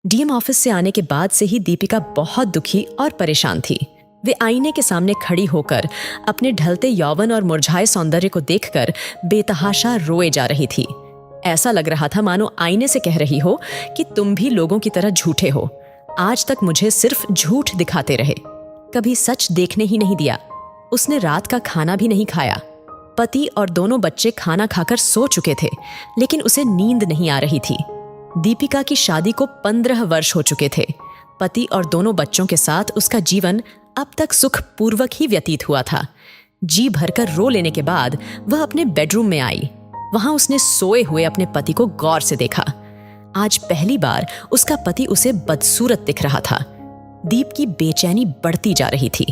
DM office से आने के बाद से ही दीपिका बहुत दुखी और परेशान थी। वे आईने के सामने खड़ी होकर अपने ढलते यौवन और मुरझाए सौंदर्य को देखकर बेतहाशा रोए जा रही थी। ऐसा लग रहा था मानो आईने से कह रही हो कि तुम भी लोगों की तरह झूठे हो। आज तक मुझे सिर्फ झूठ दिखाते रहे, कभी सच देखने ही नहीं दिया। उसने रात का खाना भी नहीं खाया। पति और दोनों बच्चे खाना खाकर सो चुके थे, लेकिन उसे नींद नहीं आ रही थी। दीपिका की शादी को 15 वर्ष हो चुके थे। पति और दोनों बच्चों के साथ उसका जीवन अब तक सुखपूर्वक ही व्यतीत हुआ था। जी भरकर रो लेने के बाद वह अपने बेडरूम में आई। वहां उसने सोए हुए अपने पति को गौर से देखा। आज पहली बार उसका पति उसे बदसूरत दिख रहा था। दीप की बेचैनी बढ़ती जा रही थी।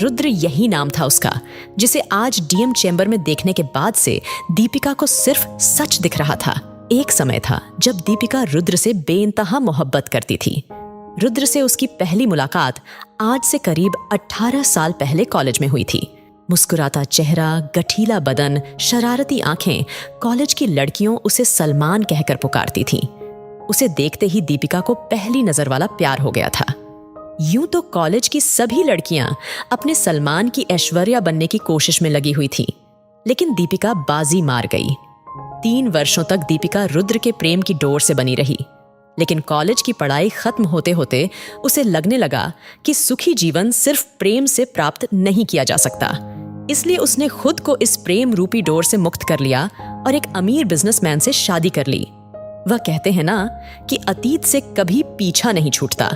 रुद्र यही नाम था उसका, जिसे आज डीएम चैम्बर में देखने के बाद से दीपिका को सिर्फ सच दिख रहा था। एक समय था जब दीपिका रुद्र से बेइंतहा मोहब्बत करती थी। रुद्र से उसकी पहली मुलाकात आज से करीब 18 साल पहले कॉलेज में हुई थी। मुस्कुराता चेहरा, गठीला बदन, शरारती आंखें, कॉलेज की लड़कियों उसे सलमान कहकर पुकारती थीं। उसे देखते ही दीपिका को पहली नजर वाला प्यार हो गया था। यूं तो कॉलेज की सभी लड़कियां अपने सलमान की ऐश्वर्या बनने की कोशिश में लगी हुई थी, लेकिन दीपिका बाजी मार गई। 3 वर्षों तक दीपिका रुद्र के प्रेम की डोर से बनी रही, लेकिन कॉलेज की पढ़ाई खत्म होते होते उसे लगने लगा कि सुखी जीवन सिर्फ प्रेम से प्राप्त नहीं किया जा सकता। इसलिए उसने खुद को इस प्रेम रूपी डोर से मुक्त कर लिया और एक अमीर बिजनेसमैन से शादी कर ली। वह कहते हैं ना कि अतीत से कभी पीछा नहीं छूटता।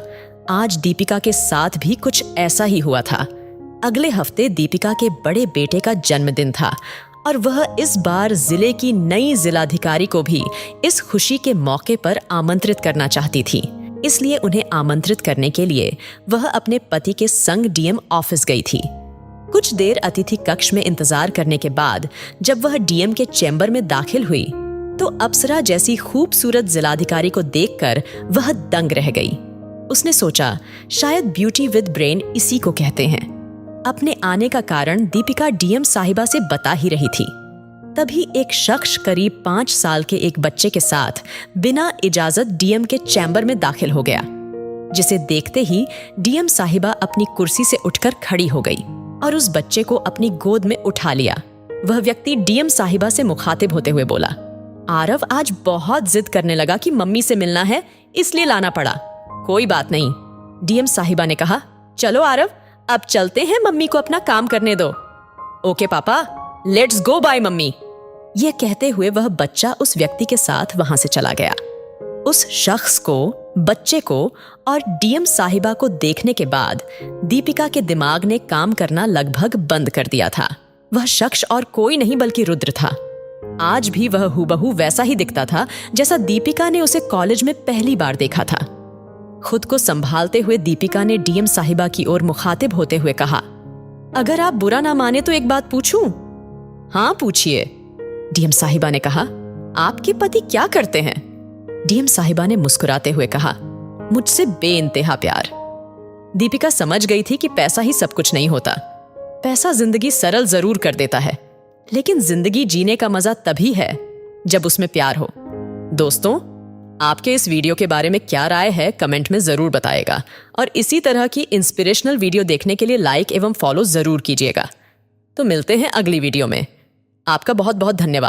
आज दीपिका के साथ भी कुछ ऐसा ही हुआ था। अगले हफ्ते दीपिका के बड़े बेटे का जन्मदिन था और वह इस बार जिले की नई जिलाधिकारी को भी इस खुशी के मौके पर आमंत्रित करना चाहती थी। इसलिए उन्हें आमंत्रित करने के लिए वह अपने पति के संग डीएम ऑफिस गई थी। कुछ देर अतिथि कक्ष में इंतजार करने के बाद जब वह डीएम के चैम्बर में दाखिल हुई तो अप्सरा जैसी खूबसूरत जिलाधिकारी को देखकर वह दंग रह गई। उसने सोचा शायद ब्यूटी विद ब्रेन इसी को कहते हैं। अपने आने का कारण दीपिका डीएम साहिबा से बता ही रही थी। तभी एक शख्स करीब 5 साल के एक बच्चे के साथ बिना इजाजत डीएम के चैम्बर में दाखिल हो गया, जिसे देखते ही डीएम साहिबा अपनी कुर्सी से उठकर खड़ी हो गई और उस बच्चे को अपनी गोद में उठा लिया। वह व्यक्ति डीएम साहिबा से मुखातिब होते हुए बोला, आरव आज बहुत जिद करने लगा कि मम्मी से मिलना है, इसलिए लाना पड़ा। कोई बात नहीं, डीएम साहिबा ने कहा। चलो आरव, अब चलते हैं, मम्मी को अपना काम करने दो। ओके पापा, लेट्स गो बाय मम्मी। यह कहते हुए वह बच्चा उस व्यक्ति के साथ वहां से चला गया। उस शख्स को, बच्चे को और डीएम साहिबा को देखने के बाद दीपिका के दिमाग ने काम करना लगभग बंद कर दिया था। वह शख्स और कोई नहीं बल्कि रुद्र था। आज भी वह हूबहू वैसा ही दिखता था जैसा दीपिका ने उसे कॉलेज में पहली बार देखा था। खुद को संभालते हुए दीपिका ने डीएम साहिबा की ओर मुखातिब होते हुए कहा, अगर आप बुरा ना माने तो एक बात पूछूं? हाँ पूछिए, डीएम साहिबा ने कहा। आपके पति क्या करते हैं? डीएम साहिबा ने मुस्कुराते हुए कहा, मुझसे बेइंतहा प्यार। दीपिका समझ गई थी कि पैसा ही सब कुछ नहीं होता। पैसा जिंदगी सरल जरूर कर देता है, लेकिन जिंदगी जीने का मजा तभी है जब उसमें प्यार हो। दोस्तों, आपके इस वीडियो के बारे में क्या राय है कमेंट में जरूर बताएगा और इसी तरह की इंस्पिरेशनल वीडियो देखने के लिए लाइक एवं फॉलो जरूर कीजिएगा। तो मिलते हैं अगली वीडियो में। आपका बहुत बहुत धन्यवाद।